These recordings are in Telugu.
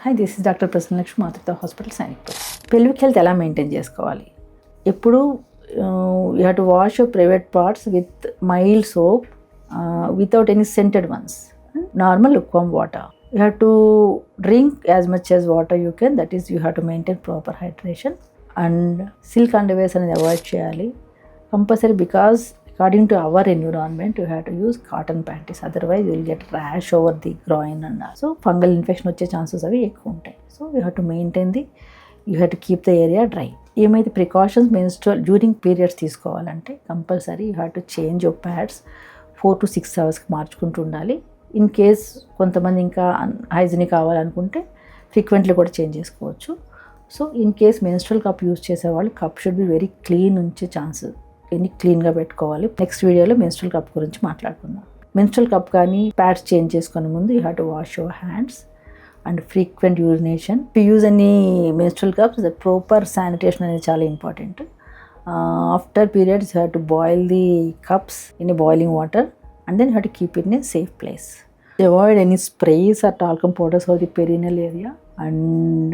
Hi, this is doctor Prasanna Lakshmi, మాతృత్వ హాస్పిటల్, సైనిక్పూర్. పెల్విక్ హెల్త్ ఎలా మెయింటైన్ చేసుకోవాలి? ఎప్పుడు you have to wash your private parts with mild soap without any scented once, normal lukewarm water. You have to drink as much as water you can, that is you have to maintain proper hydration. And silk underwears అనేది అవాయిడ్ చేయాలి compulsory, because according to our environment you have to use cotton panties, otherwise you will get rash over the groin and so fungal infection వచ్చే ఛాన్సెస్ అవి ఎక్కువ ఉంటాయి. So you have to maintain you have to keep the area dry. ఏమైతే ప్రికాషన్స్ మెన్స్ట్రువల్ డ్యూరింగ్ పీరియడ్స్ తీసుకోవాలంటే compulsory you have to change your pads 4 to 6 అవర్స్కి మార్చుకుంటూ ఉండాలి. ఇన్ కేస్ కొంతమంది ఇంకా హైజీనిక్ కావాలనుకుంటే ఫ్రీక్వెంట్లీ కూడా చేంజ్ చేసుకోవచ్చు. So in case menstrual cup use చేసేవాళ్ళు cup should be very clean ఉంచే ఛాన్సెస్, ఎన్ని క్లీన్గా పెట్టుకోవాలి. నెక్స్ట్ వీడియోలో మెన్స్ట్రువల్ కప్ గురించి మాట్లాడుకుందాం. మెన్స్ట్రువల్ కప్ కానీ ప్యాడ్స్ చేంజ్ చేసుకునే ముందు you have to wash your hands and frequent urination. To use any menstrual cups the proper sanitation అనేది చాలా important. After periods you have to boil the cups in a boiling water and then you have to keep it in a safe place. Avoid any sprays or talcum powders for the perineal area and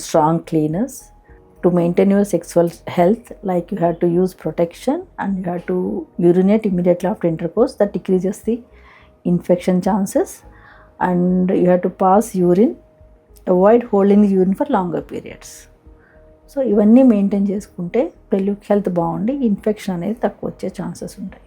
strong cleaners. To maintain your sexual health, like you have to use protection and you have to urinate immediately after intercourse. That decreases the infection chances, and you have to pass urine. Avoid holding the urine for longer periods. So ఇవన్నీ మెయింటైన్ చేసుకుంటే పెల్విక్ హెల్త్ బాగుండి ఇన్ఫెక్షన్ అనేది తక్కువ వచ్చే ఛాన్సెస్ ఉంటాయి.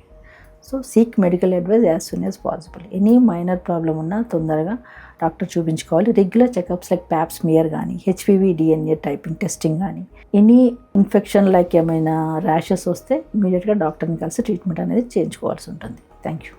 So seek medical advice as soon as possible. Any minor problem ఉన్నా తొందరగా డాక్టర్ చూపించుకోవాలి. Regular checkups like pap smear కానీ, హెచ్పివి డిఎన్ఏ టైపింగ్ టెస్టింగ్ కానీ, ఎనీ ఇన్ఫెక్షన్ లైక్ ఏమైనా ర్యాషెస్ వస్తే ఇమీడియట్గా డాక్టర్ని కలిసి ట్రీట్మెంట్ అనేది చేయించుకోవాల్సి ఉంటుంది. Thank you.